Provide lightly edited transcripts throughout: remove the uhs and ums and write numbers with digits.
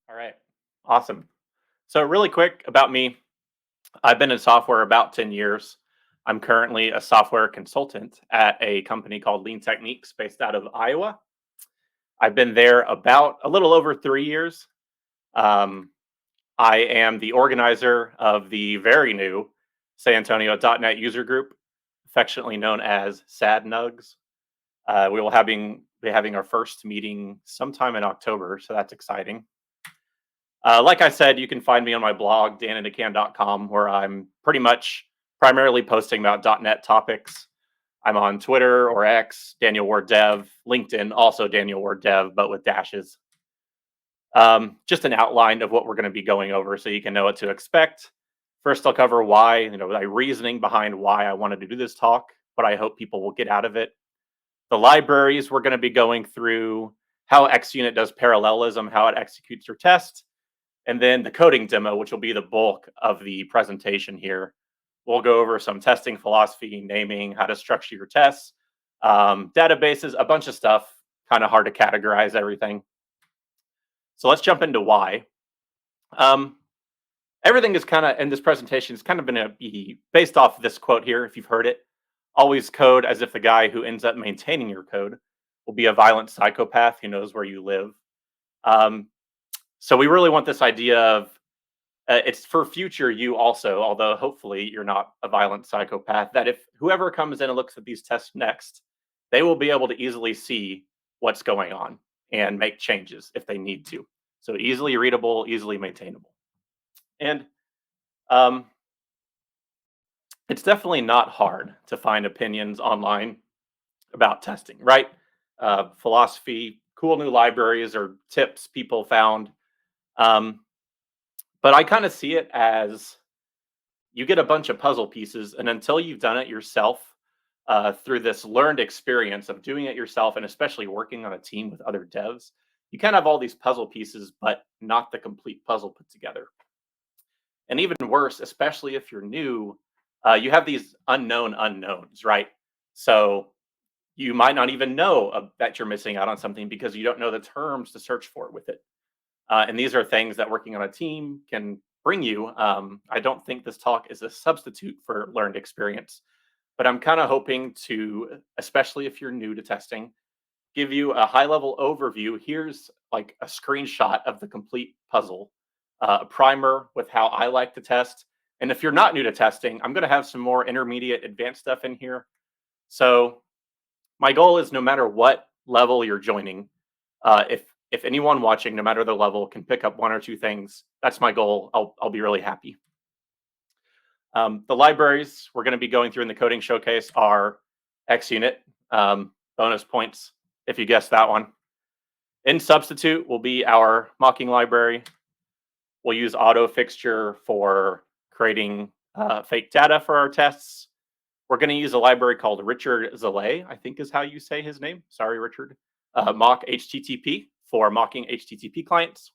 All right. Awesome. So, really quick about me, I've been in software about 10 years. I'm currently a software consultant at a company called Lean Techniques based out of Iowa. I've been there about a little over 3 years. Um, I am the organizer of the very new San Antonio .NET user group, affectionately known as SAD Nugs. We will be having our first meeting sometime in October, so that's exciting. Like I said, you can find me on my blog, danindacan.com, where I'm pretty much primarily posting about .NET topics. I'm on Twitter or X, Daniel Ward Dev, LinkedIn, also Daniel Ward Dev, but with dashes. Just an outline of what we're going to be going over so you can know what to expect. First, I'll cover why, my reasoning behind why I wanted to do this talk, what I hope people will get out of it. The libraries we're going to be going through, how xUnit does parallelism, how it executes your test, and then the coding demo, which will be the bulk of the presentation here. We'll go over some testing philosophy, naming, how to structure your tests, databases, a bunch of stuff, kind of hard to categorize everything. So let's jump into why. Um, Everything is kind of in this presentation is kind of going to be based off this quote here, if you've heard it. Always code as if the guy who ends up maintaining your code will be a violent psychopath who knows where you live. So we really want this idea of it's for future you also, although hopefully you're not a violent psychopath, that if whoever comes in and looks at these tests next, they will be able to easily see what's going on and make changes if they need to. So easily readable, easily maintainable. And um, it's definitely not hard to find opinions online about testing, right? Philosophy, cool new libraries or tips people found. Um, but I kind of see it as you get a bunch of puzzle pieces, and until you've done it yourself through this learned experience of doing it yourself, and especially working on a team with other devs, you kind of have all these puzzle pieces, but not the complete puzzle put together. And even worse, especially if you're new, you have these unknown unknowns, right? So you might not even know that you're missing out on something because you don't know the terms to search for with it. And these are things that working on a team can bring you. I don't think this talk is a substitute for learned experience, but I'm kind of hoping to, especially if you're new to testing, give you a high level overview. Here's like a screenshot of the complete puzzle, a primer with how I like to test. And if you're not new to testing, I'm going to have some more intermediate advanced stuff in here. So my goal is no matter what level you're joining, if anyone watching, no matter the level, can pick up one or two things, that's my goal. I'll be really happy. The libraries we're going to be going through in the coding showcase are xUnit. Bonus points if you guessed that one. In substitute will be our mocking library. We'll use auto fixture for creating fake data for our tests. We're going to use a library called Richard Zalay, I think is how you say his name. Sorry, Richard. Mock HTTP for mocking HTTP clients.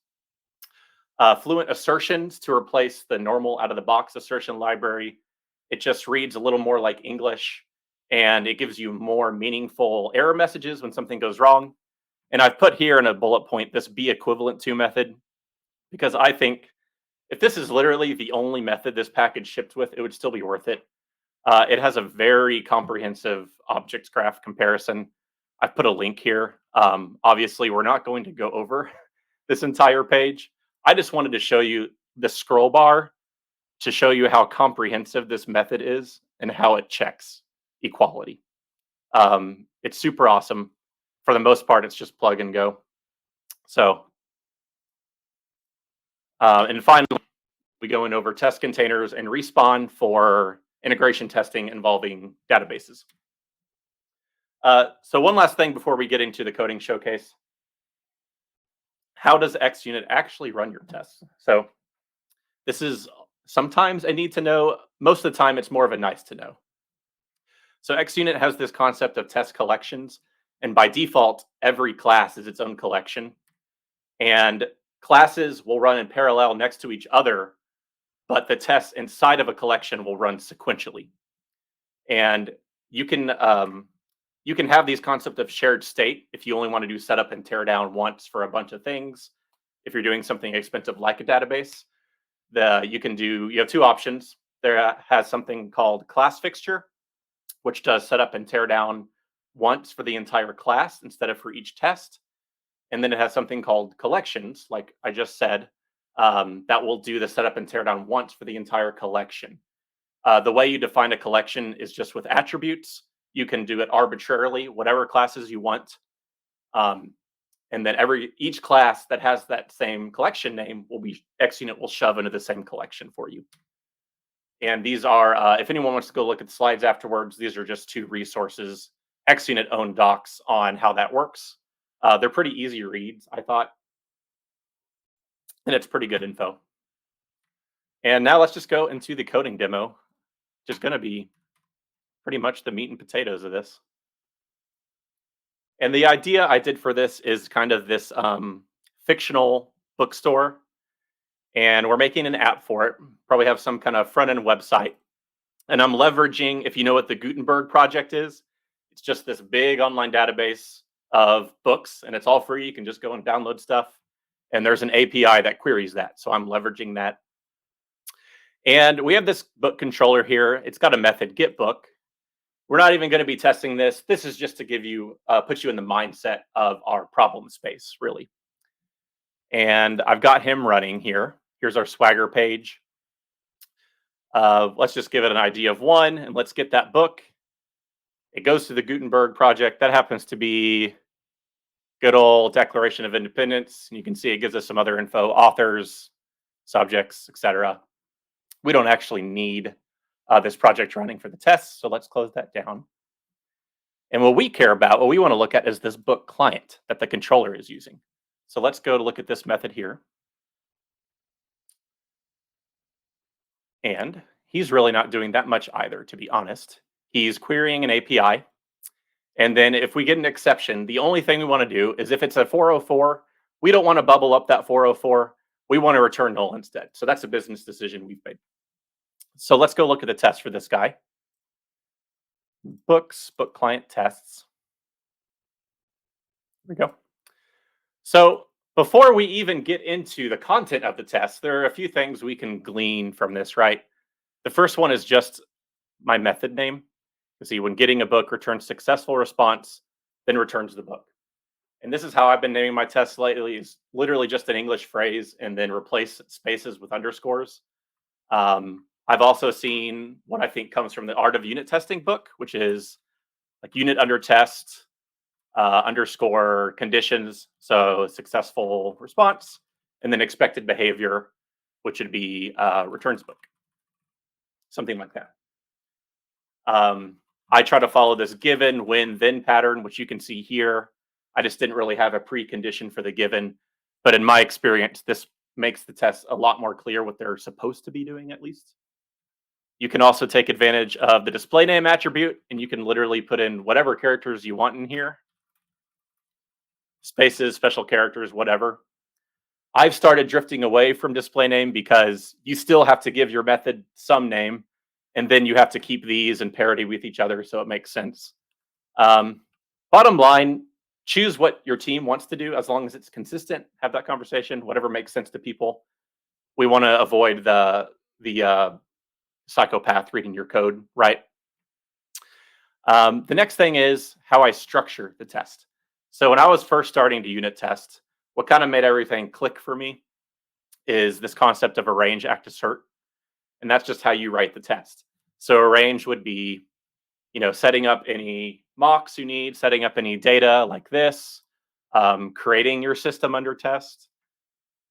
Fluent assertions to replace the normal out of the box assertion library. It just reads a little more like English and it gives you more meaningful error messages when something goes wrong. And I've put here in a bullet point this be equivalent to method because I think if this is literally the only method this package shipped with, it would still be worth it. It has a very comprehensive objects graph comparison. I've put a link here. Obviously, we're not going to go over this entire page. I just wanted to show you the scroll bar to show you how comprehensive this method is and how it checks equality. It's super awesome. For the most part, it's just plug and go. So, and finally, we go in over test containers and Respawn for integration testing involving databases. So one last thing before we get into the coding showcase. How does xUnit actually run your tests? So this is sometimes a need to know. Most of the time, it's more of a nice to know. So xUnit has this concept of test collections. And by default, every class is its own collection. And classes will run in parallel next to each other but the tests inside of a collection will run sequentially. And you can um, you can have these concept of shared state if you only want to do setup and tear down once for a bunch of things. If you're doing something expensive like a database, you have two options. There has something called class fixture, which does setup and tear down once for the entire class instead of for each test. And then it has something called collections, like I just said, that will do the setup and tear down once for the entire collection. The way you define a collection is just with attributes. You can do it arbitrarily, whatever classes you want. Um, and then each class that has that same collection name will be xUnit will shove into the same collection for you. And these are, if anyone wants to go look at the slides afterwards, these are just two resources, xUnit owned docs on how that works. They're pretty easy reads, I thought, and it's pretty good info. And now let's just go into the coding demo, which is going to be pretty much the meat and potatoes of this. And the idea I did for this is kind of this fictional bookstore, and we're making an app for it. Probably have some kind of front end website. And I'm leveraging, if you know what the Gutenberg project is, it's just this big online database of books, and it's all free. You can just go and download stuff. And there's an API that queries that. So I'm leveraging that. And we have this book controller here. It's got a method get book. We're not even going to be testing this. This is just to give you, put you in the mindset of our problem space, really. And I've got him running here. Here's our Swagger page. Let's just give it an idea of one, and let's get that book. It goes to the Gutenberg project. That happens to be good old Declaration of Independence. And you can see it gives us some other info, authors, subjects, etc. We don't actually need this project running for the tests, so let's close that down. And what we care about, what we want to look at is this book client that the controller is using. So let's go to look at this method here. And he's really not doing that much either, to be honest. He's querying an API. And then if we get an exception, the only thing we want to do is if it's a 404, we don't want to bubble up that 404. We want to return null instead. So that's a business decision we've made. So let's go look at the test for this guy. Books, book client tests. Here we go. So before we even get into the content of the test, there are a few things we can glean from this, right? The first one is just my method name. You see, when getting a book returns successful response, then returns the book. And this is how I've been naming my tests lately, is literally just an English phrase and then replace spaces with underscores. I've also seen what I think comes from the Art of Unit Testing book, which is like unit under test, underscore conditions, so successful response, and then expected behavior, which would be returns book, something like that. I try to follow this given, when, then pattern, which you can see here. I just didn't really have a precondition for the given, but in my experience, this makes the test a lot more clear what they're supposed to be doing, at least. You can also take advantage of the display name attribute, and you can literally put in whatever characters you want in here. Spaces, special characters, whatever. I've started drifting away from display name because you still have to give your method some name, and then you have to keep these in parity with each other, so it makes sense. Bottom line, choose what your team wants to do as long as it's consistent. Have that conversation, whatever makes sense to people. We want to avoid the psychopath reading your code, right? The next thing is how I structure the test. So when I was first starting to unit test, what kind of made everything click for me is this concept of arrange, act, assert. And that's just how you write the test. So arrange would be, setting up any mocks you need, setting up any data like this, creating your system under test.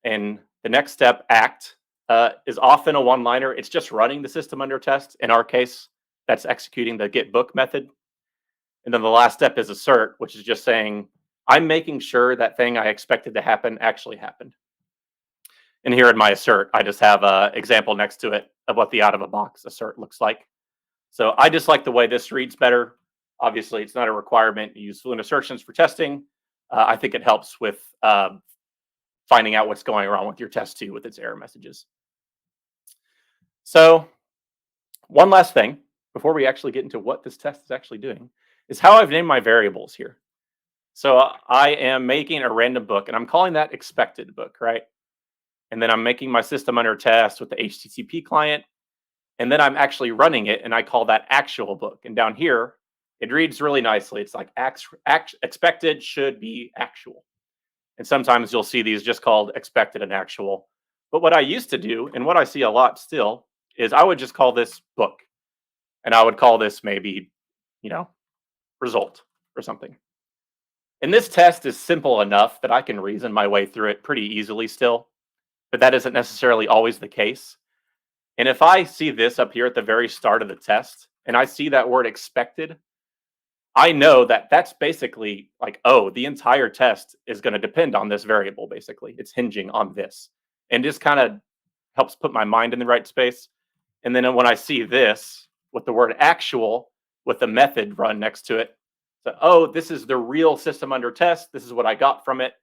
And the next step, act, is often a one-liner. It's just running the system under test. In our case, that's executing the get book method. And then the last step is assert, which is just saying, I'm making sure that thing I expected to happen actually happened. And here in my assert, I just have an example next to it of what the out-of-a-box assert looks like. So I just like the way this reads better. Obviously, it's not a requirement to use Fluent assertions for testing. I think it helps with finding out what's going wrong with your test too with its error messages. So one last thing before we actually get into what this test is actually doing is how I've named my variables here. So I am making a random book and I'm calling that expected book, right? And then I'm making my system under test with the HTTP client. And then I'm actually running it and I call that actual book. And down here, it reads really nicely. It's like expected should be actual. And sometimes you'll see these just called expected and actual. But what I used to do, and what I see a lot still, is I would just call this book. And I would call this maybe, you know, result or something. And this test is simple enough that I can reason my way through it pretty easily still, but that isn't necessarily always the case. And if I see this up here at the very start of the test and I see that word expected, I know that that's basically like, oh, the entire test is going to depend on this variable, basically. It's hinging on this. And just kind of helps put my mind in the right space. And then when I see this with the word actual with the method run next to it, so, oh, this is the real system under test. This is what I got from it.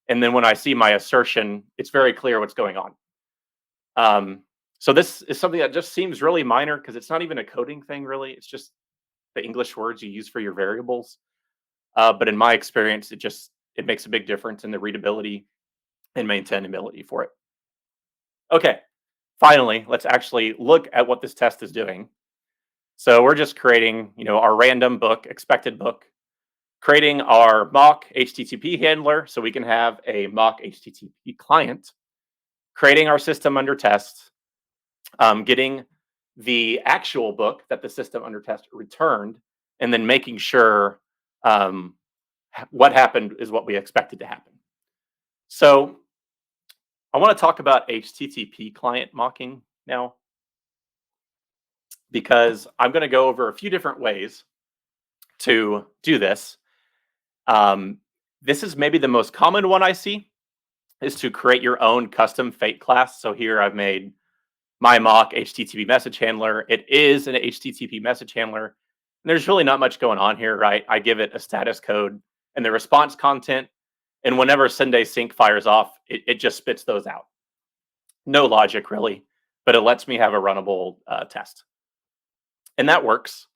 And then when I see my assertion, it's very clear what's going on. So this is something that just seems really minor because it's not even a coding thing, really. It's just the English words you use for your variables. But in my experience, it makes a big difference in the readability and maintainability for it. Okay, finally, let's actually look at what this test is doing. So we're just creating, our random book, expected book, creating our mock HTTP handler so we can have a mock HTTP client, creating our system under test, getting the actual book that the system under test returned, and then making sure what happened is what we expected to happen. So I want to talk about HTTP client mocking now because I'm going to go over a few different ways to do this. This is maybe the most common one I see is to create your own custom fake class. So here I've made my mock HTTP message handler. It is an HTTP message handler. And there's really not much going on here, right? I give it a status code and the response content. And whenever Sunday sync fires off, it just spits those out. No logic, really, but it lets me have a runnable test. And that works.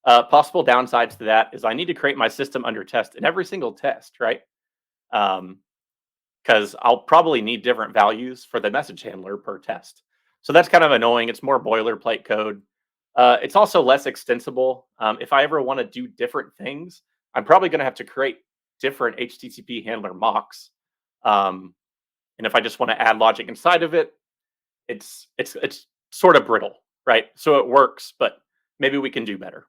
Possible downsides to that is I need to create my system under test in every single test, right? Because I'll probably need different values for the message handler per test. So that's kind of annoying. It's more boilerplate code. It's also less extensible. If I ever want to do different things, I'm probably going to have to create different HTTP handler mocks. And if I just want to add logic inside of it, it's sort of brittle, right? So it works, but maybe we can do better.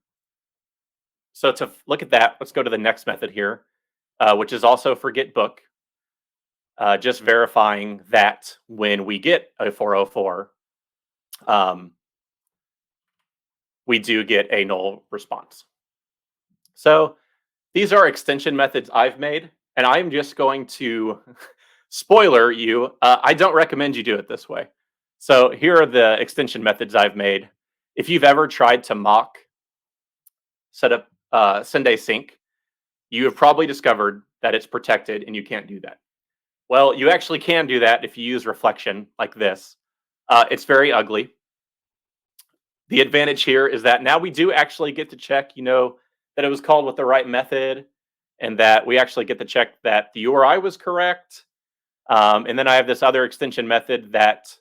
So to look at that, let's go to the next method here, which is also for get book. Just verifying that when we get a 404, we do get a null response. So these are extension methods I've made, and I'm just going to spoiler you. I don't recommend you do it this way. So here are the extension methods I've made. If you've ever tried to mock set up Sunday sync, you have probably discovered that it's protected and you can't do that. Well, you actually can do that if you use reflection like this. It's very ugly. The advantage here is that now we do actually get to check, that it was called with the right method and that we actually get to check that the URI was correct. And then I have this other extension method that,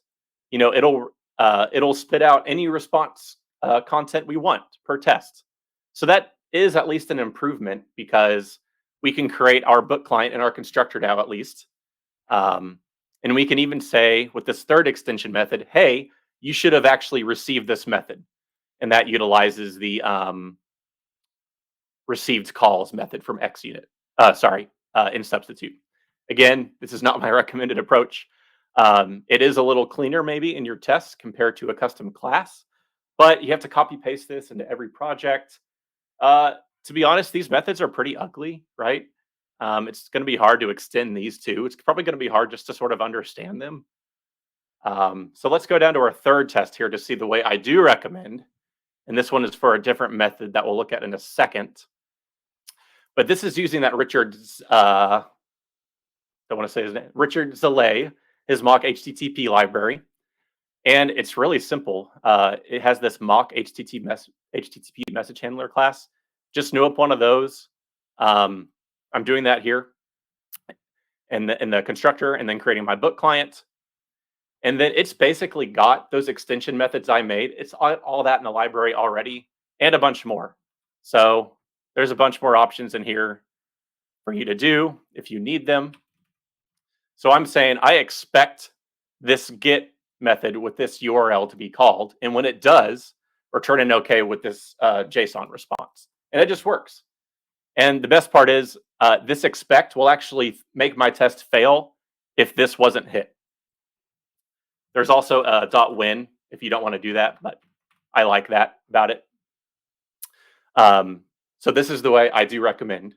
it'll spit out any response content we want per test. So that is at least an improvement because we can create our book client in our constructor now at least. And we can even say with this third extension method, hey, you should have actually received this method. And that utilizes the received calls method from xUnit. In substitute. Again, this is not my recommended approach. It is a little cleaner maybe in your tests compared to a custom class, but you have to copy paste this into every project. To be honest, these methods are pretty ugly, right? It's going to be hard to extend these two. It's probably going to be hard just to sort of understand them. So let's go down to our third test here to see the way I do recommend. And this one is for a different method that we'll look at in a second. But this is using that Richard's, don't want to say his name, Richard Zalay, his mock HTTP library. And it's really simple. It has this mock HTTP message handler class. Just new up one of those. Um, I'm doing that here in the constructor, and then creating my book client. And then it's basically got those extension methods I made. It's all that in the library already, and a bunch more. So there's a bunch more options in here for you to do if you need them. So I'm saying I expect this get method with this URL to be called. And when it does, return an OK with this JSON response. And it just works. And the best part is this expect will actually make my test fail if this wasn't hit. There's also a .win if you don't want to do that, but I like that about it. So this is the way I do recommend.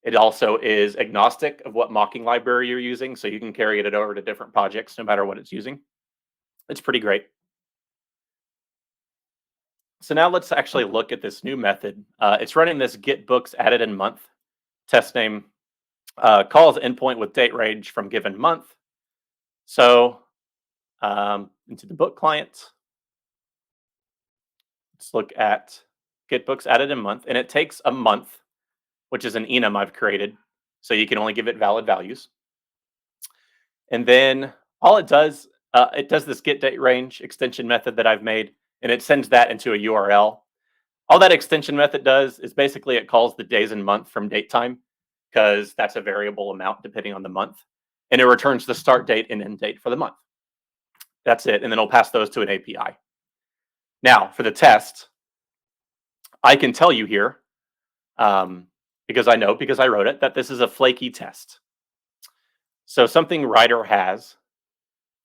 It also is agnostic of what mocking library you're using, so you can carry it over to different projects no matter what it's using. It's pretty great. So now let's actually look at this new method. It's running this get books added in month test name, calls endpoint with date range from given month. So into the book client, let's look at get books added in month, and it takes a month, which is an enum I've created, so you can only give it valid values. And then all it does this get date range extension method that I've made, and it sends that into a URL. All that extension method does is basically it calls the days and month from date time, because that's a variable amount depending on the month, and it returns the start date and end date for the month. That's it, and then it'll pass those to an API. Now for the test, I can tell you here, because I wrote it, that this is a flaky test. So something writer has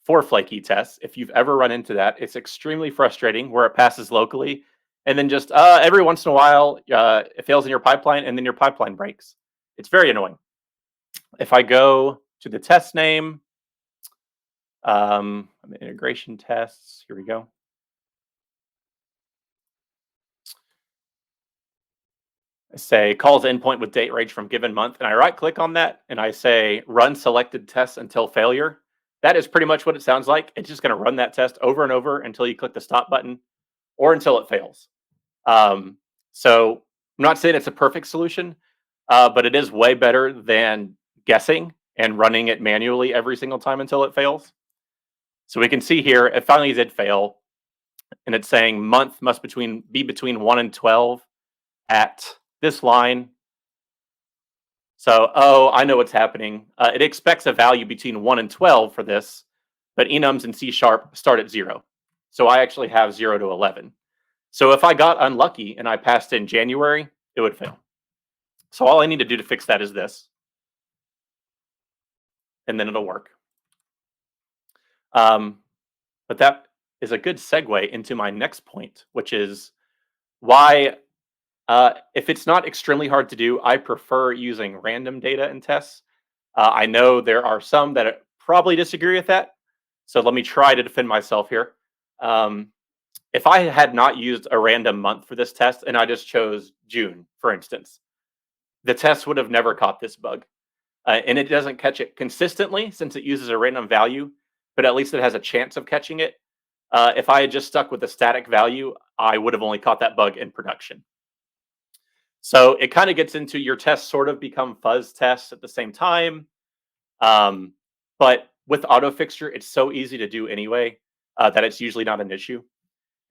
for flaky tests, if you've ever run into that, it's extremely frustrating where it passes locally and then just every once in a while it fails in your pipeline and then your pipeline breaks. It's very annoying. If I go to the test name, integration tests, here we go. I say calls endpoint with date range from given month, and I right click on that and I say run selected tests until failure. That is pretty much what it sounds like. It's just going to run that test over and over until you click the stop button or until it fails. So I'm not saying it's a perfect solution, but it is way better than guessing and running it manually every single time until it fails. So we can see here, it finally did fail. And it's saying month must be between 1 and 12 at this line. So, I know what's happening. It expects a value between 1 and 12 for this, but enums in C# start at 0. So I actually have 0 to 11. So if I got unlucky and I passed in January, it would fail. So all I need to do to fix that is this, and then it'll work. But that is a good segue into my next point, which is why, if it's not extremely hard to do, I prefer using random data in tests. I know there are some that probably disagree with that, so let me try to defend myself here. If I had not used a random month for this test and I just chose June, for instance, the test would have never caught this bug. And it doesn't catch it consistently since it uses a random value, but at least it has a chance of catching it. If I had just stuck with a static value, I would have only caught that bug in production. So it kind of gets into your tests sort of become fuzz tests at the same time. But with AutoFixture, it's so easy to do anyway that it's usually not an issue.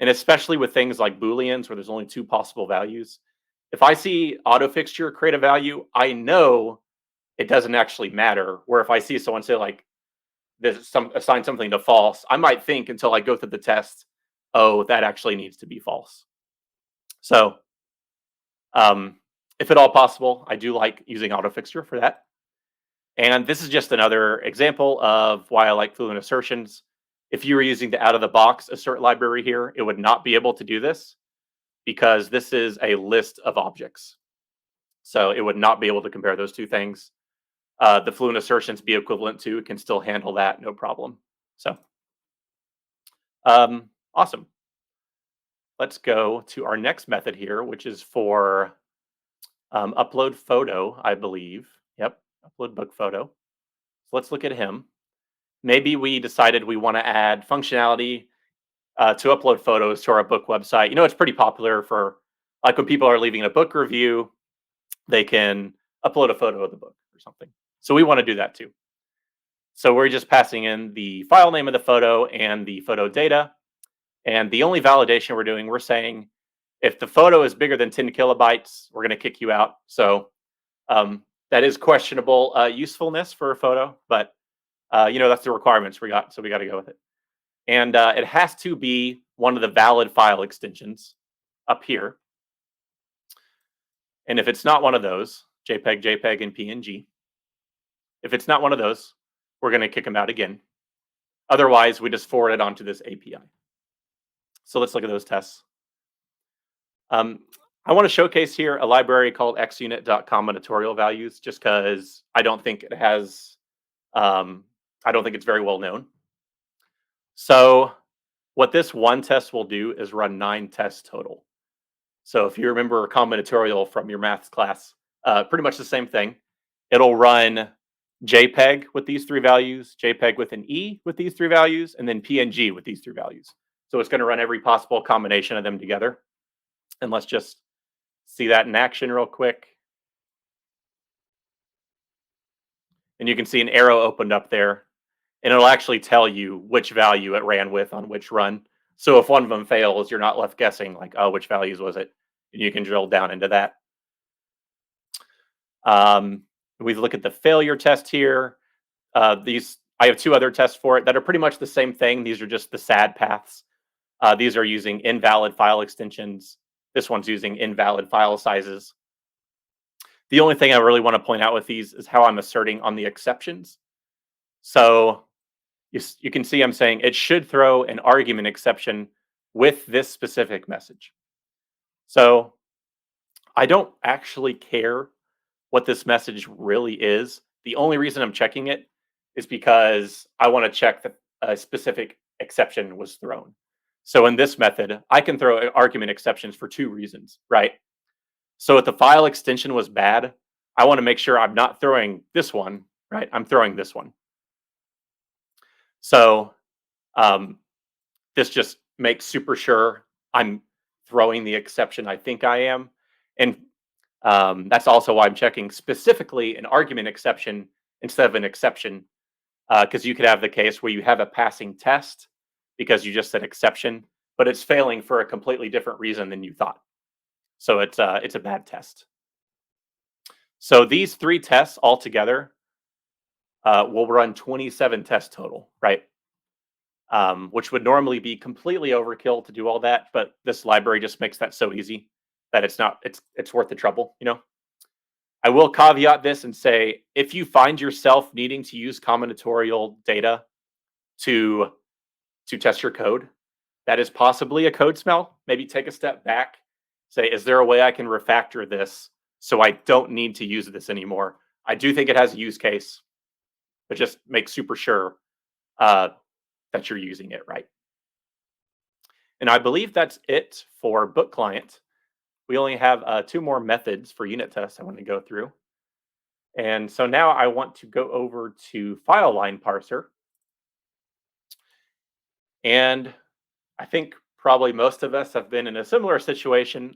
And especially with things like Booleans where there's only 2 possible values. If I see AutoFixture create a value, I know it doesn't actually matter. Where if I see someone say like assign something to false, I might think until I go through the test, oh, that actually needs to be false. So if at all possible, I do like using AutoFixture for that. And this is just another example of why I like Fluent assertions. If you were using the out-of-the-box assert library here, it would not be able to do this because this is a list of objects. So it would not be able to compare those two things. The Fluent assertions be equivalent to can still handle that, no problem. So awesome. Let's go to our next method here, which is for upload photo, I believe. Yep, upload book photo. So let's look at him. maybe we decided we want to add functionality to upload photos to our book website. It's pretty popular for like when people are leaving a book review, they can upload a photo of the book or something. So we want to do that too. So we're just passing in the file name of the photo and the photo data. And the only validation we're doing, we're saying if the photo is bigger than 10 kilobytes, we're going to kick you out. So that is questionable usefulness for a photo, but that's the requirements we got. So we got to go with it. And it has to be one of the valid file extensions up here. And if it's not one of those, JPEG, JPEG, and PNG, if it's not one of those, we're going to kick them out again. Otherwise, we just forward it onto this API. So let's look at those tests. I want to showcase here a library called xUnit.combinatorial values, just because I don't think it has, I don't think it's very well known. So what this one test will do is run 9 tests total. So if you remember combinatorial from your maths class, pretty much the same thing. It'll run JPEG with these 3 values, JPEG with an E with these 3 values, and then PNG with these 3 values. So it's going to run every possible combination of them together. And let's just see that in action real quick. And you can see an arrow opened up there, and it'll actually tell you which value it ran with on which run. So if one of them fails, you're not left guessing like, oh, which values was it? And you can drill down into that. We look at the failure test here. I have 2 other tests for it that are pretty much the same thing. These are just the SAD paths. These are using invalid file extensions. This one's using invalid file sizes. The only thing I really want to point out with these is how I'm asserting on the exceptions. So you can see I'm saying it should throw an argument exception with this specific message. So I don't actually care what this message really is. The only reason I'm checking it is because I want to check that a specific exception was thrown. So in this method, I can throw argument exceptions for 2 reasons, right? So if the file extension was bad, I want to make sure I'm not throwing this one, right? I'm throwing this one. So this just makes super sure I'm throwing the exception I think I am. And that's also why I'm checking specifically an argument exception instead of an exception, because you could have the case where you have a passing test because you just said exception, but it's failing for a completely different reason than you thought. So it's a bad test. So these 3 tests altogether will run 27 tests total, right? Which would normally be completely overkill to do all that, but this library just makes that so easy that it's worth the trouble, I will caveat this and say, if you find yourself needing to use combinatorial data to test your code, that is possibly a code smell. Maybe take a step back, say, is there a way I can refactor this so I don't need to use this anymore? I do think it has a use case, but just make super sure that you're using it right. And I believe that's it for book client. We only have 2 more methods for unit tests I want to go through. And so now I want to go over to file line parser. And I think probably most of us have been in a similar situation.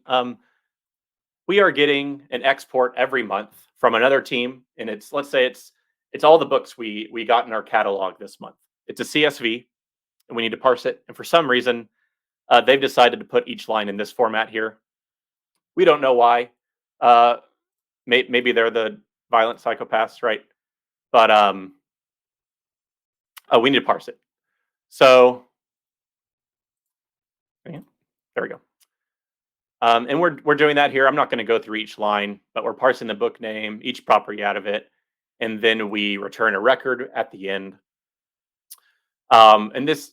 We are getting an export every month from another team, and let's say it's all the books we got in our catalog this month. It's a CSV, and we need to parse it. And for some reason, they've decided to put each line in this format here. We don't know why. Maybe they're the violent psychopaths, right? But we need to parse it. So yeah, there we go. And we're doing that here. I'm not going to go through each line, but we're parsing the book name, each property out of it, and then we return a record at the end. And this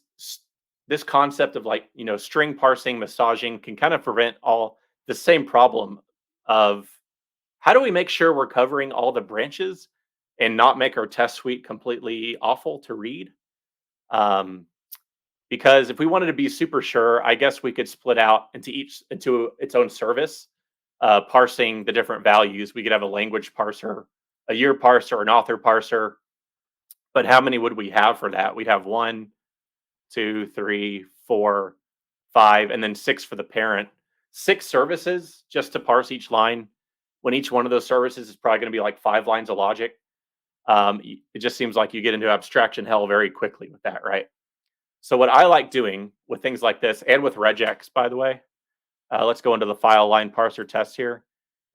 concept of string parsing, massaging can kind of prevent all the same problem of how do we make sure we're covering all the branches and not make our test suite completely awful to read? Because if we wanted to be super sure, I guess we could split out into its own service, parsing the different values. We could have a language parser, a year parser, an author parser. But how many would we have for that? We'd have one, two, three, four, five, and then six for the parent. Six services just to parse each line. When each one of those services is probably going to be like 5 lines of logic. It just seems like you get into abstraction hell very quickly with that, right? So what I like doing with things like this, and with regex, by the way, let's go into the file line parser test here.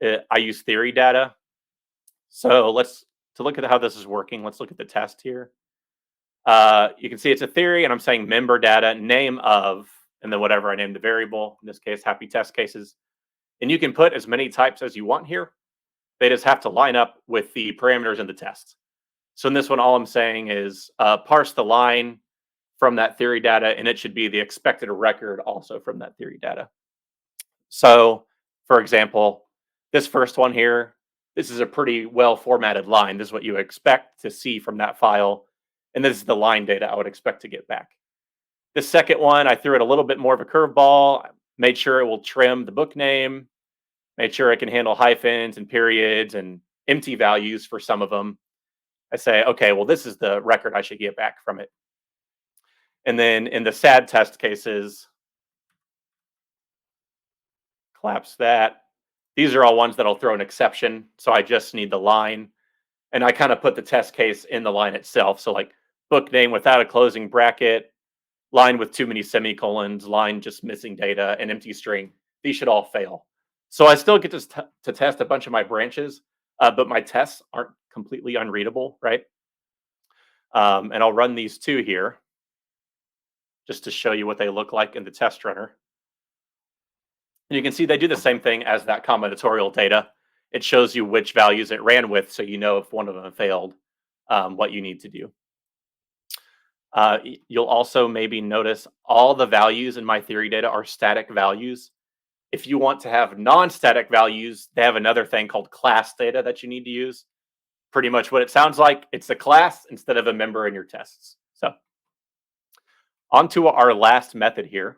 I use theory data. So to look at how this is working, let's look at the test here. You can see it's a theory, and I'm saying member data, name of, and then whatever I named the variable, in this case, happy test cases. And you can put as many types as you want here. They just have to line up with the parameters in the test. So in this one, all I'm saying is parse the line from that theory data, and it should be the expected record also from that theory data. So, for example, this first one here, this is a pretty well formatted line. This is what you expect to see from that file. And this is the line data I would expect to get back. The second one, I threw it a little bit more of a curveball, made sure it will trim the book name, made sure it can handle hyphens and periods and empty values for some of them. I say, okay, well, this is the record I should get back from it. And then in the sad test cases, collapse that. These are all ones that'll throw an exception. So I just need the line. And I kind of put the test case in the line itself. So like book name without a closing bracket, line with too many semicolons, line just missing data, and empty string. These should all fail. So I still get to test a bunch of my branches, but my tests aren't completely unreadable, right? And I'll run these two here just to show you what they look like in the test runner. And you can see they do the same thing as that combinatorial data. It shows you which values it ran with, so you know if one of them failed, what you need to do. You'll also maybe notice all the values in my theory data are static values. If you want to have non-static values, they have another thing called class data that you need to use. Pretty much what it sounds like. It's a class instead of a member in your tests. So on to our last method here,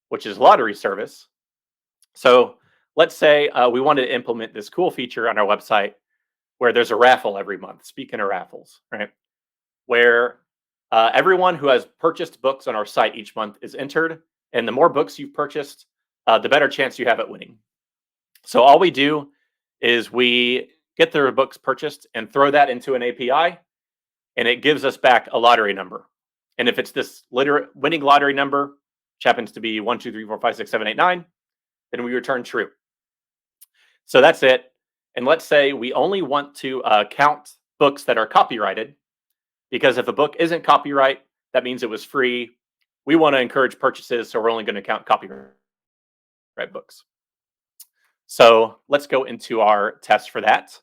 which is lottery service. So let's say we wanted to implement this cool feature on our website where there's a raffle every month. Speaking of raffles, right? Where everyone who has purchased books on our site each month is entered. And the more books you've purchased, the better chance you have at winning. So all we do is we get their books purchased and throw that into an API, and it gives us back a lottery number. And if it's this winning lottery number, which happens to be 1, 2, 3, 4, 5, 6, 7, 8, 9, then we return true. So that's it. And let's say we only want to count books that are copyrighted, because if a book isn't copyright, that means it was free. We want to encourage purchases, so we're only going to count copyright books. So let's go into our test for that.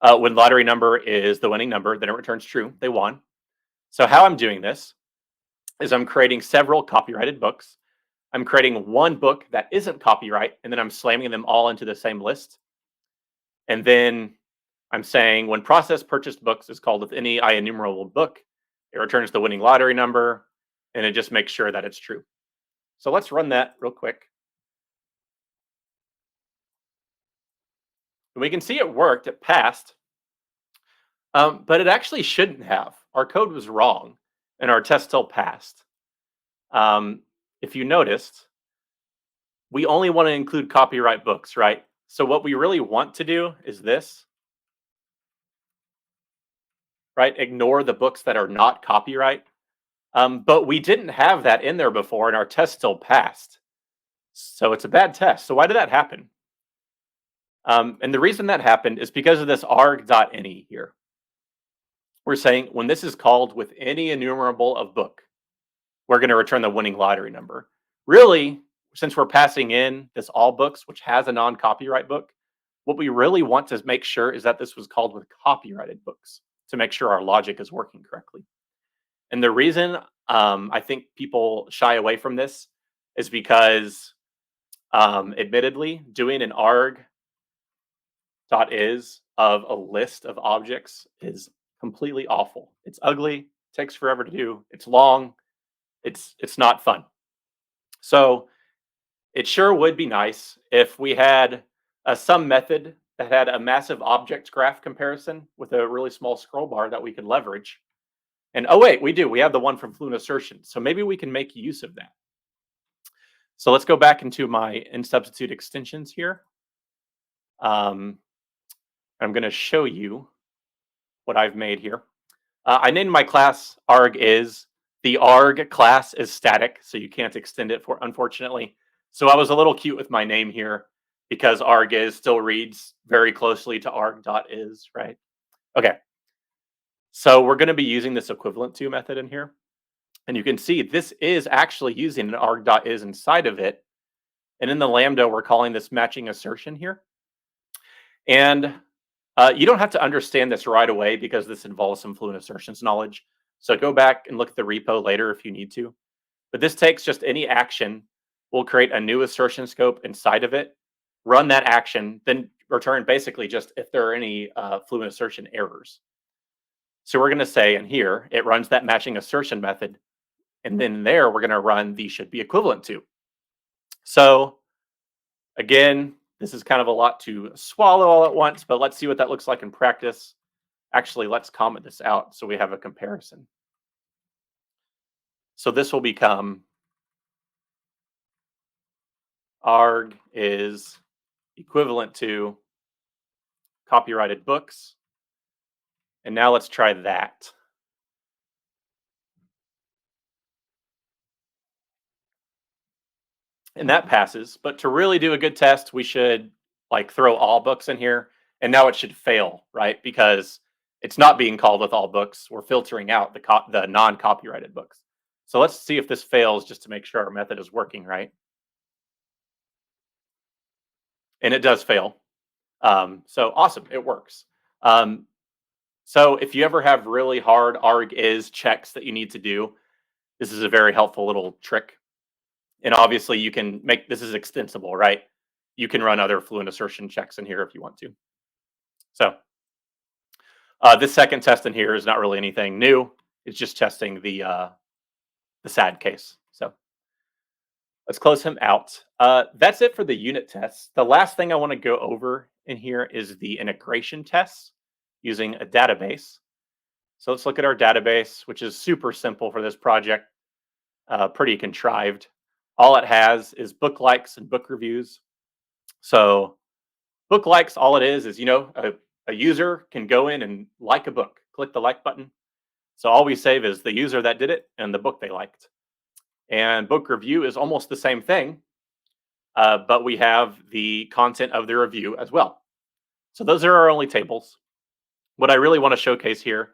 When lottery number is the winning number, then it returns true. They won. So how I'm doing this is I'm creating several copyrighted books. I'm creating one book that isn't copyright, and then I'm slamming them all into the same list. And then I'm saying when process purchased books is called with any IEnumerable book, it returns the winning lottery number, and it just makes sure that it's true. So let's run that real quick. And we can see it worked, it passed, but it actually shouldn't have. Our code was wrong, and our test still passed. If you noticed, we only want to include copyright books, right? So what we really want to do is this, right? Ignore the books that are not copyright. But we didn't have that in there before, and our test still passed. So it's a bad test. So why did that happen? And the reason that happened is because of this arg.any here. We're saying when this is called with any enumerable of book, we're going to return the winning lottery number. Really, since we're passing in this all books, which has a non-copyright book, what we really want to make sure is that this was called with copyrighted books to make sure our logic is working correctly. And the reason I think people shy away from this is because, admittedly, doing an arg.is of a list of objects is completely awful. It's ugly, takes forever to do, it's long, it's not fun. So it sure would be nice if we had some method that had a massive object graph comparison with a really small scroll bar that we could leverage. And oh wait, we do. We have the one from fluent assertion. So maybe we can make use of that. So let's go back into my in substitute extensions here. Um, I'm going to show you what I've made here. I named my class arg is. The arg class is static, so you can't extend it for unfortunately. So I was a little cute with my name here because arg is still reads very closely to arg.is, right? Okay. So we're going to be using this equivalent to method in here. And you can see this is actually using an arg.is inside of it. And in the Lambda, we're calling this matching assertion here. And you don't have to understand this right away because this involves some fluent assertions knowledge. So go back and look at the repo later if you need to. But this takes just any action. We'll create a new assertion scope inside of it, run that action, then return basically just if there are any fluent assertion errors. So we're going to say in here, it runs that matching assertion method. And then there, we're going to run the should be equivalent to. So again, this is kind of a lot to swallow all at once, but let's see what that looks like in practice. Actually, let's comment this out so we have a comparison. So this will become arg is equivalent to copyrighted books. And now let's try that. And that passes. But to really do a good test, we should like throw all books in here. And now it should fail, right? Because it's not being called with all books. We're filtering out the non-copyrighted books. So let's see if this fails just to make sure our method is working, right? And it does fail. So awesome, it works. So if you ever have really hard arg is checks that you need to do, this is a very helpful little trick. And obviously you can make, this is extensible, right? You can run other fluent assertion checks in here if you want to. So this second test in here is not really anything new. It's just testing the sad case. So let's close him out. That's it for the unit tests. The last thing I want to go over in here is the integration tests using a database. So let's look at our database, which is super simple for this project, pretty contrived. All it has is book likes and book reviews. So book likes, all it is, you know, a user can go in and like a book, click the like button. So all we save is the user that did it and the book they liked. And book review is almost the same thing, but we have the content of the review as well. So those are our only tables. What I really want to showcase here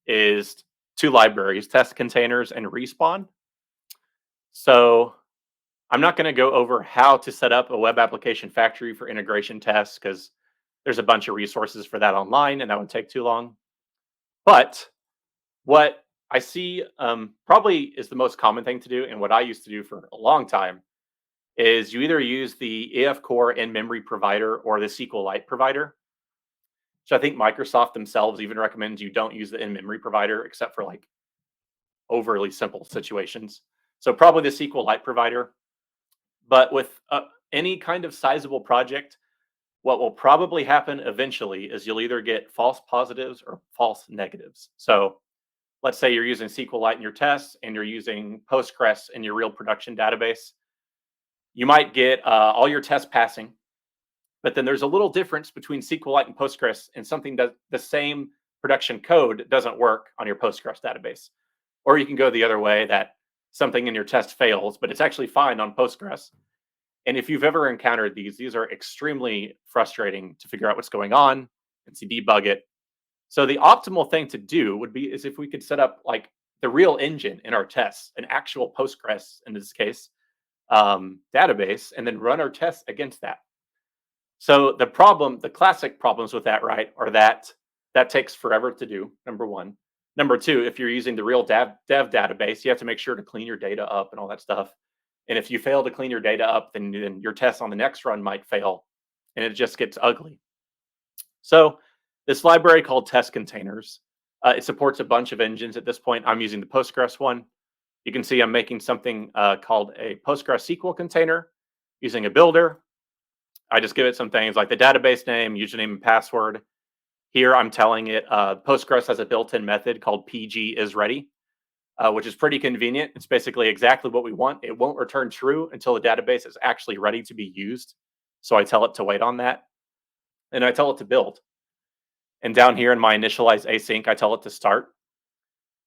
is two libraries, test containers and respawn. So I'm not going to go over how to set up a web application factory for integration tests because there's a bunch of resources for that online and that would take too long. But what I see probably is the most common thing to do, and what I used to do for a long time, is you either use the AF Core in-memory provider or the SQLite provider. So I think Microsoft themselves even recommends you don't use the in-memory provider except for like overly simple situations. So probably the SQLite provider. But with any kind of sizable project, what will probably happen eventually is you'll either get false positives or false negatives. So let's say you're using SQLite in your tests and you're using Postgres in your real production database. You might get all your tests passing, but then there's a little difference between SQLite and Postgres, and something that the same production code doesn't work on your Postgres database. Or you can go the other way, that something in your test fails, but it's actually fine on Postgres. And if you've ever encountered these are extremely frustrating to figure out what's going on and to debug it. So the optimal thing to do would be is if we could set up like the real engine in our tests, an actual Postgres in this case database, and then run our tests against that. So the classic problems with that, right, are that takes forever to do, number one. Number two, if you're using the real dev database, you have to make sure to clean your data up and all that stuff. And if you fail to clean your data up, then your tests on the next run might fail, and it just gets ugly. So this library called test containers, it supports a bunch of engines at this point. I'm using the Postgres one. You can see I'm making something called a Postgres SQL container using a builder. I just give it some things like the database name, username, and password. Here I'm telling it Postgres has a built-in method called PG is ready, which is pretty convenient. It's basically exactly what we want. It won't return true until the database is actually ready to be used. So I tell it to wait on that, and I tell it to build. And down here in my initialize async, I tell it to start,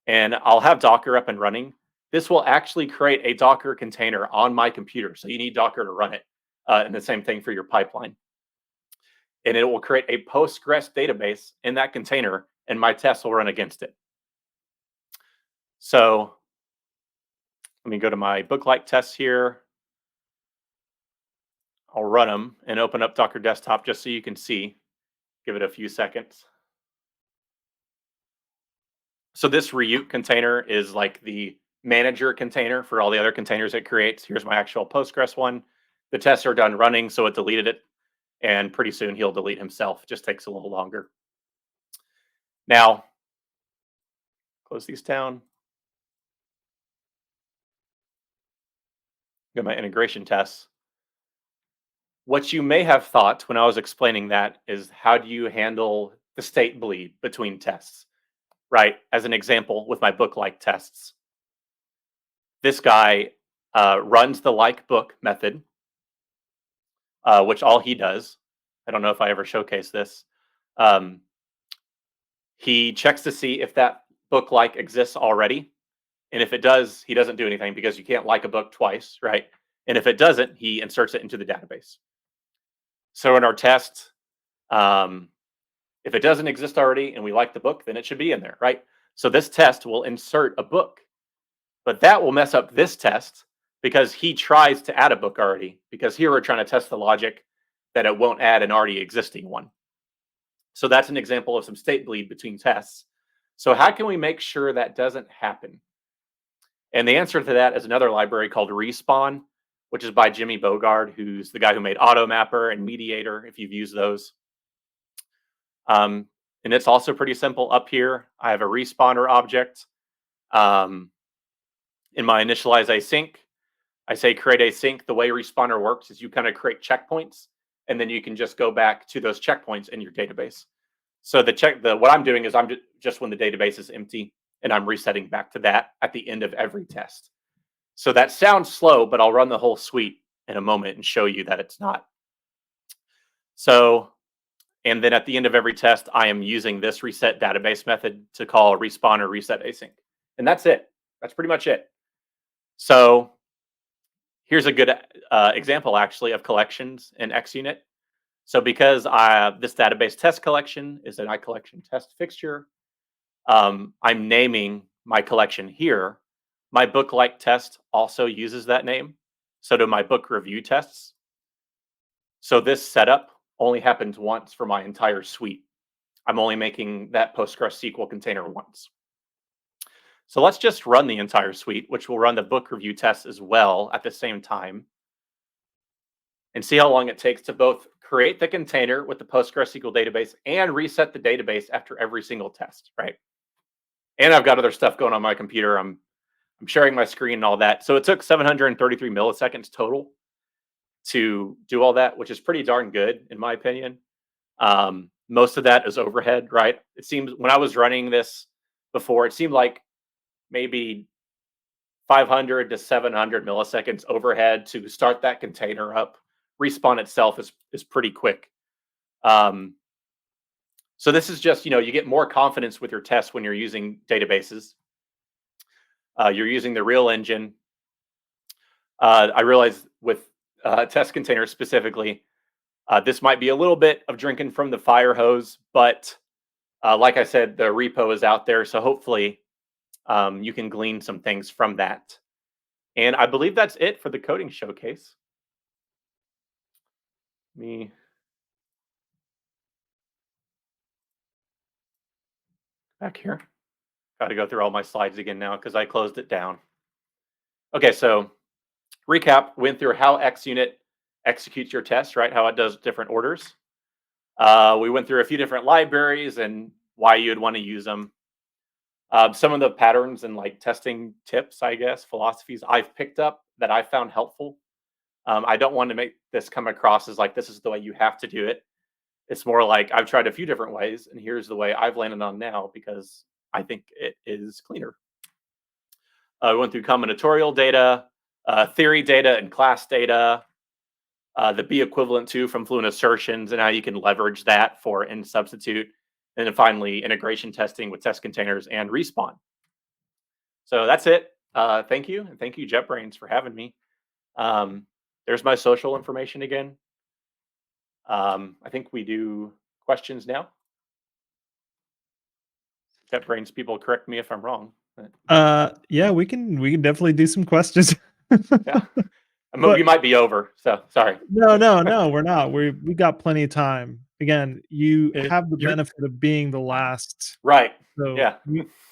and I'll have Docker up and running. This will actually create a Docker container on my computer. So you need Docker to run it. And the same thing for your pipeline. And it will create a Postgres database in that container, and my tests will run against it. So let me go to my book-like tests here. I'll run them and open up Docker Desktop just so you can see. Give it a few seconds. So this reute container is like the manager container for all the other containers it creates. Here's my actual Postgres one. The tests are done running, so it deleted it. And pretty soon he'll delete himself. Just takes a little longer. Now, close these down. Got my integration tests. What you may have thought when I was explaining that is how do you handle the state bleed between tests, right? As an example, with my book-like tests, this guy runs the like book method, which all he does. I don't know if I ever showcase this. Um, he checks to see if that book like exists already. And if it does, he doesn't do anything because you can't like a book twice, right? And if it doesn't, he inserts it into the database. So in our test, if it doesn't exist already and we like the book, then it should be in there, right? So this test will insert a book, but that will mess up this test because he tries to add a book already, because here we're trying to test the logic that it won't add an already existing one. So that's an example of some state bleed between tests. So how can we make sure that doesn't happen? And the answer to that is another library called Respawn, which is by Jimmy Bogard, who's the guy who made AutoMapper and Mediator, if you've used those. And it's also pretty simple. Up here, I have a respawner object. In my initialize async, I say create async. The way respawner works is you kind of create checkpoints, and then you can just go back to those checkpoints in your database. So what I'm doing is I'm just when the database is empty, and I'm resetting back to that at the end of every test. So that sounds slow, but I'll run the whole suite in a moment and show you that it's not. So, and then at the end of every test, I am using this reset database method to call respawn or reset async. And that's it. That's pretty much it. So here's a good example, actually, of collections in xUnit. So because this database test collection is an iCollection test fixture, I'm naming my collection here. My book-like test also uses that name. So do my book review tests. So this setup only happens once for my entire suite. I'm only making that PostgreSQL container once. So let's just run the entire suite, which will run the book review tests as well at the same time, and see how long it takes to both create the container with the PostgreSQL database and reset the database after every single test, right? And I've got other stuff going on my computer. I'm sharing my screen and all that. So it took 733 milliseconds total to do all that, which is pretty darn good in my opinion. Most of that is overhead, right? It seems when I was running this before, it seemed like maybe 500 to 700 milliseconds overhead to start that container up. Respawn itself is pretty quick. So this is just, you get more confidence with your tests when you're using databases. You're using the real engine. I realize with test containers specifically, this might be a little bit of drinking from the fire hose, but like I said, the repo is out there. So hopefully you can glean some things from that. And I believe that's it for the coding showcase. Me back here. Got to go through all my slides again now because I closed it down. Okay, so recap, went through how xUnit executes your tests, right? How it does different orders. We went through a few different libraries and why you'd want to use them. Some of the patterns and like testing tips, I guess, philosophies I've picked up that I found helpful. I don't want to make this come across as like this is the way you have to do it. It's more like I've tried a few different ways, and here's the way I've landed on now because I think it is cleaner. We went through combinatorial data, theory data, and class data, the be equivalent to from fluent assertions, and how you can leverage that for in substitute. And then finally, integration testing with test containers and respawn. So that's it. Thank you. And thank you, JetBrains, for having me. Um, there's my social information again. I think we do questions now. JetBrains people correct me if I'm wrong. Yeah, we can definitely do some questions. Yeah. We But might be over. So sorry. no, no, no, we're not. We got plenty of time. Again, you have the You're benefit of being the last, Right. so Yeah.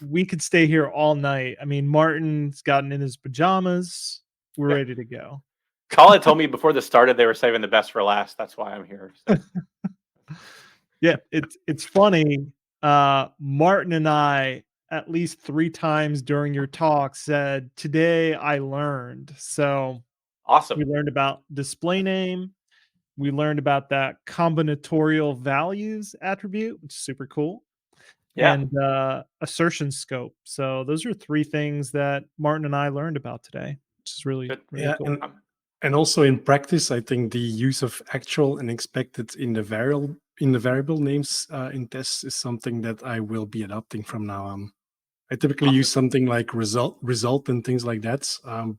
we could stay here all night. I mean, Martin's gotten in his pajamas. We're Yeah. ready to go. Colin told me before this started they were saving the best for last. That's why I'm here. So. Yeah, it's funny. Martin and I at least 3 times during your talk said, "Today I learned." So, we Awesome. learned about display name, we learned about that combinatorial values attribute, which is super cool, Yeah. and, assertion scope. So, those are 3 things that Martin and I learned about today, which is really, Good. really yeah, cool. and also in practice, I think the use of actual and expected in the variable names in tests is something that I will be adopting from now on. I typically use Awesome. something like result and things like that,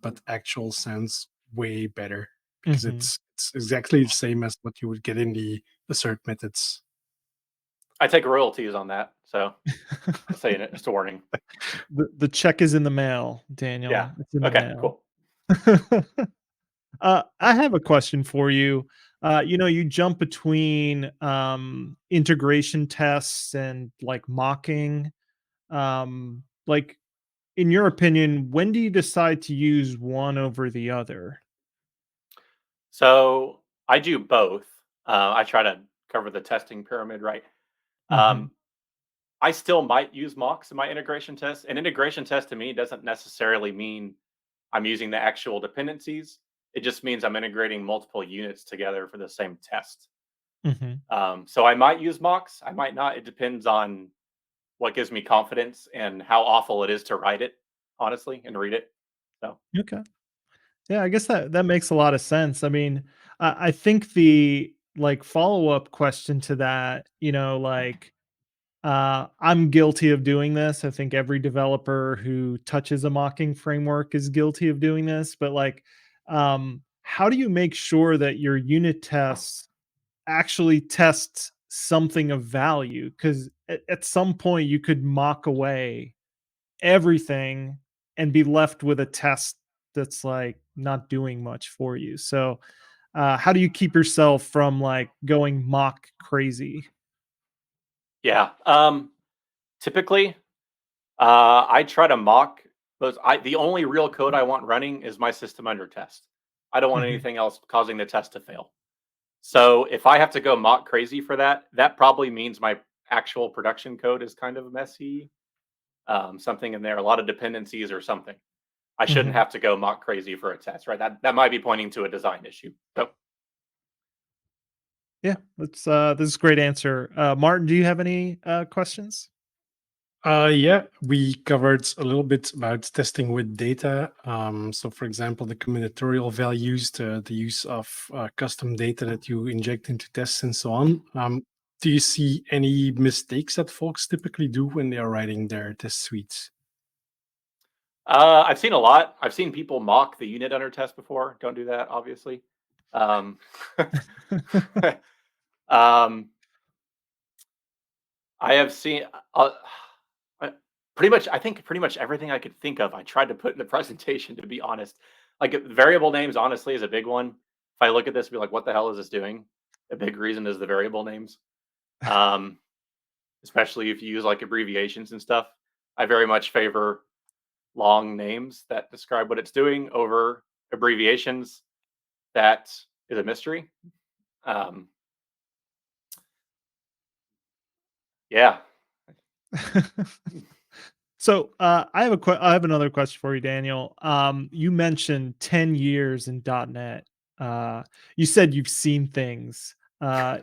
but actual sounds way better because Mhm. it's exactly the same as what you would get in the assert methods. I take royalties on that. So I'm saying it. Just a warning. The check is in the mail, Yeah. Daniel. It's in the Okay. mail. Cool. I have a question for you. You jump between integration tests and like mocking. Like, in your opinion, when do you decide to use one over the other? So I do both. I try to cover the testing pyramid right. Hmm. Um, I still might use mocks in my integration test. An integration test to me doesn't necessarily mean I'm using the actual dependencies. It just means I'm integrating multiple units together for the same test. Hmm. So I might use mocks. I might not. It depends on what gives me confidence and how awful it is to write it, honestly, and read it. So Okay. Yeah, I guess that makes a lot of sense. I mean, I think the like follow up question to that, like I'm guilty of doing this. I think every developer who touches a mocking framework is guilty of doing this. But like, how do you make sure that your unit tests actually test something of value? Because at some point you could mock away everything and be left with a test that's like not doing much for you. So, how do you keep yourself from like going mock crazy? yeah. Typically, I try to mock those. The only real code I want running is my system under test. I don't want Mhm, anything else causing the test to fail. So if I have to go mock crazy for that, that probably means my actual production code is kind of messy. Something in there, a lot of dependencies or something. I shouldn't mhm. have to go mock crazy for a test, right? That might be pointing to a design issue. So Yeah, that's this is a great answer. Martin, do you have any questions? Yeah, we covered a little bit about testing with data. So, for example, the combinatorial values, the use of custom data that you inject into tests, and so on. Do you see any mistakes that folks typically do when they are writing their test suites? I've seen a lot. I've seen people mock the unit under test before. Don't do that, obviously. Um, um, I have seen uh, pretty much. I think pretty much everything I could think of. I tried to put in the presentation. To be honest, like variable names, honestly, is a big one. If I look at this, and be like, "What the hell is this doing?" A big reason is the variable names, um, especially if you use like abbreviations and stuff. I very much favor long names that describe what it's doing over abbreviations that is a mystery. Um, yeah. So, I have another question for you, Daniel. You mentioned 10 years in .NET. you said you've seen things.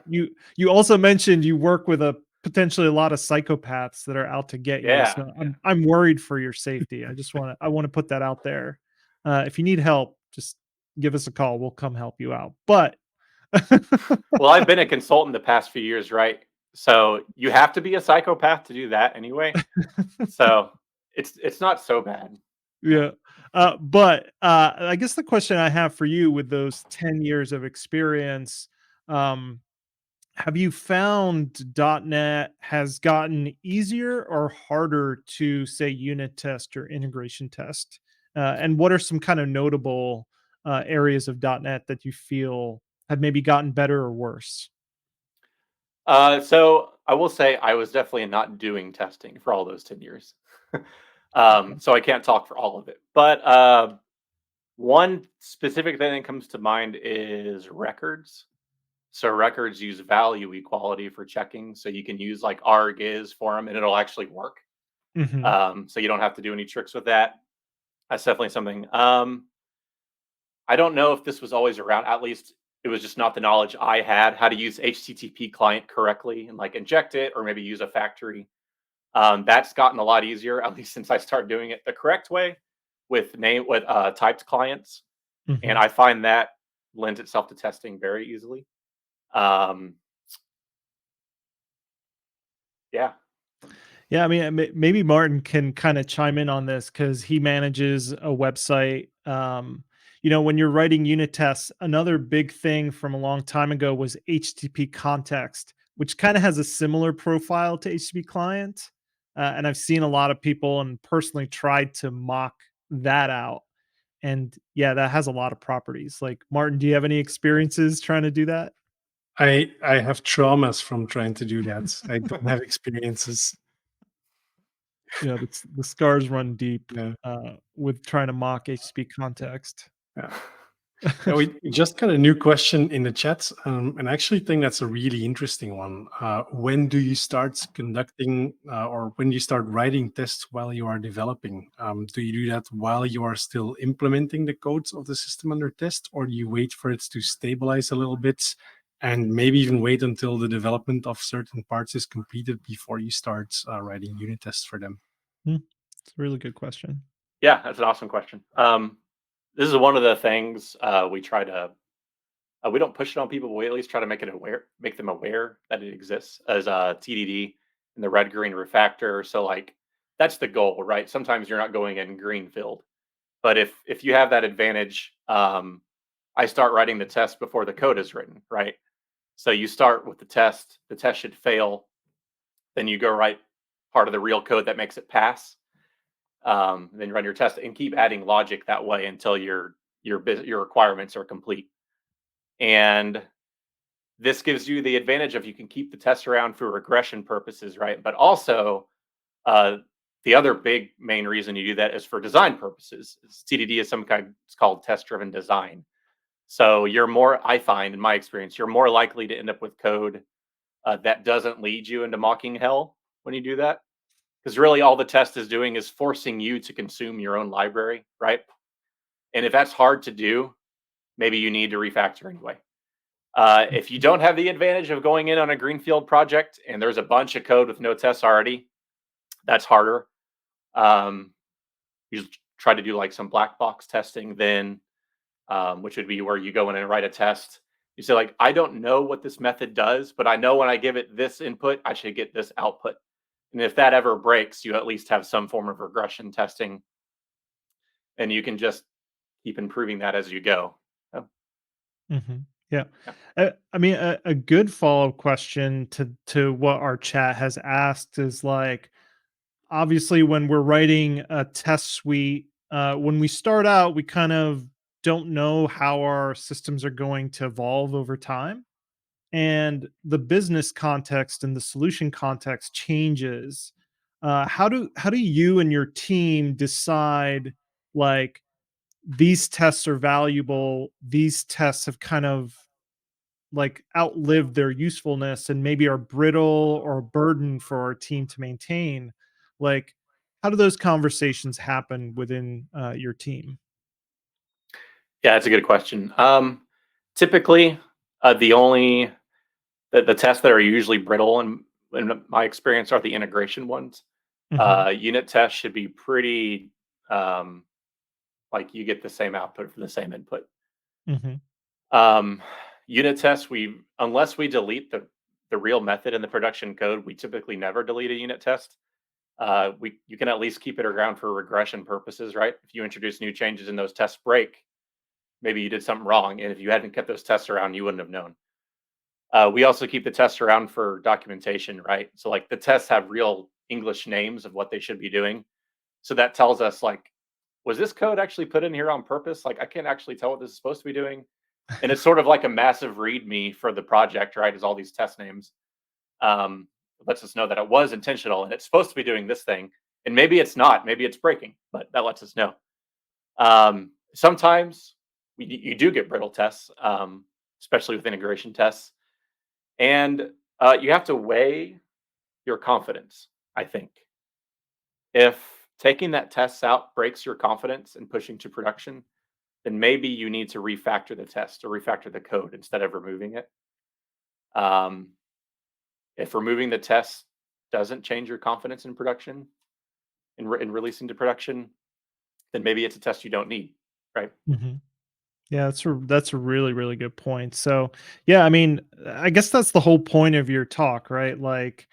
You also mentioned you work with a potentially a lot of psychopaths that are out to get you. Yeah, So yeah. I'm worried for your safety. I want to put that out there. If you need help, just give us a call. We'll come help you out. But Well, I've been a consultant the past few years, right? So you have to be a psychopath to do that anyway. So it's not so bad. Yeah. yeah. I guess the question I have for you with those 10 years of experience, um, have you found .NET has gotten easier or harder to say unit test or integration test? And what are some kind of notable areas of .NET that you feel have maybe gotten better or worse? So I will say I was definitely not doing testing for all those 10 years. Okay. So I can't talk for all of it. But one specific thing that comes to mind is records. So records use value equality for checking. So you can use like argis for them and it'll actually work. Hmm. So you don't have to do any tricks with that. That's definitely something. I don't know if this was always around. At least it was just not the knowledge I had how to use HTTP client correctly and like inject it or maybe use a factory. That's gotten a lot easier, at least since I started doing it the correct way with typed clients, and Hmm. I find that lends itself to testing very easily. Um, yeah. Yeah, I mean, maybe Martin can kind of chime in on this because he manages a website. When you're writing unit tests, another big thing from a long time ago was HTTP context, which kind of has a similar profile to HTTP client. And I've seen a lot of people and personally tried to mock that out. And yeah, that has a lot of properties. Like, Martin, do you have any experiences trying to do that? I have traumas from trying to do that. I don't have experiences. Yeah, the scars run deep Yeah. with trying to mock HTTP context. Yeah. Yeah, we just got a new question in the chat, and I actually think that's a really interesting one. When do you start conducting, or when you start writing tests while you are developing? Do you do that while you are still implementing the codes of the system under test, or do you wait for it to stabilize a little bit, and maybe even wait until the development of certain parts is completed before you start writing unit tests for them? Hmm, it's a really good question. Yeah, that's an awesome question. This is one of the things we try to. We don't push it on people, but we at least try to make them aware that it exists as a TDD in the red green refactor. So like that's the goal, right? Sometimes you're not going in greenfield, but if you have that advantage, I start writing the test before the code is written, right? So you start with the test. The test should fail, then you go write part of the real code that makes it pass. Then you run your test and keep adding logic that way until your requirements are complete. And this gives you the advantage of you can keep the test around for regression purposes, right? But also, uh, the other big main reason you do that is for design purposes. TDD is some kind. It's called test-driven design. So you're more, I find in my experience, you're more likely to end up with code that doesn't lead you into mocking hell when you do that, because really all the test is doing is forcing you to consume your own library, right? And if that's hard to do, maybe you need to refactor anyway. If you don't have the advantage of going in on a greenfield project and there's a bunch of code with no tests already, that's harder. Um, you try to do like some black box testing then, which would be where you go in and write a test. You say like, I don't know what this method does, but I know when I give it this input, I should get this output. And if that ever breaks, you at least have some form of regression testing, and you can just keep improving that as you go. Oh, Mhm. Yeah. yeah. I mean, a good follow-up question to what our chat has asked is like, obviously, when we're writing a test suite, when we start out, we kind of don't know how our systems are going to evolve over time, and the business context and the solution context changes. How do you and your team decide like these tests are valuable? These tests have kind of like outlived their usefulness and maybe are brittle or a burden for our team to maintain. Like, how do those conversations happen within your team? Yeah, that's a good question. Typically, the only the tests that are usually brittle in my experience are the integration ones. Hmm. Unit tests should be pretty um, like you get the same output for the same input. Hmm. Um, Unit tests, we unless we delete the real method in the production code, we typically never delete a unit test. We you can at least keep it around for regression purposes, right? If you introduce new changes and those tests break, maybe you did something wrong, and if you hadn't kept those tests around, you wouldn't have known. We also keep the tests around for documentation, right? So like the tests have real English names of what they should be doing. So that tells us like, was this code actually put in here on purpose? Like I can't actually tell what this is supposed to be doing. And it's sort of like a massive README for the project, right? Is all these test names. Um, lets us know that it was intentional and it's supposed to be doing this thing. And maybe it's not, maybe it's breaking, but that lets us know. Sometimes you do get brittle tests, especially with integration tests. And you have to weigh your confidence, I think. If taking that test out breaks your confidence and pushing to production, then maybe you need to refactor the test or refactor the code instead of removing it. Um, if removing the test doesn't change your confidence in production, in releasing to production, then maybe it's a test you don't need, right? Hmm. Yeah, that's a really, really good point. So, yeah, I mean, I guess that's the whole point of your talk, right? Like,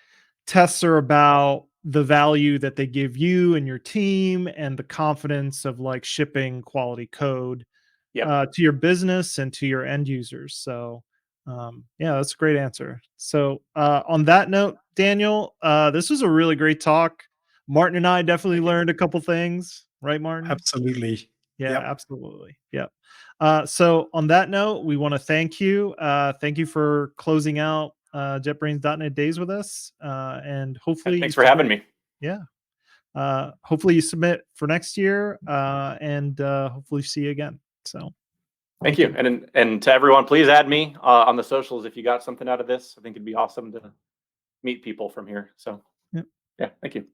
tests are about the value that they give you and your team, and the confidence of like shipping quality code Yep. to your business and to your end users. So, yeah, that's a great answer. So, on that note, Daniel, this was a really great talk. Martin and I definitely Thank you. learned a couple things, right, Martin? Absolutely. Yeah, Yep. absolutely. Yeah. So on that note, we want to thank you. Thank you for closing out JetBrains.net days with us. And hopefully you Thanks for having submit. me. Yeah. Hopefully you submit for next year. And hopefully see you again. So Thank thank you. you. And to everyone, please add me on the socials if you got something out of this. I think it'd be awesome to meet people from here. So Yep. yeah, thank you.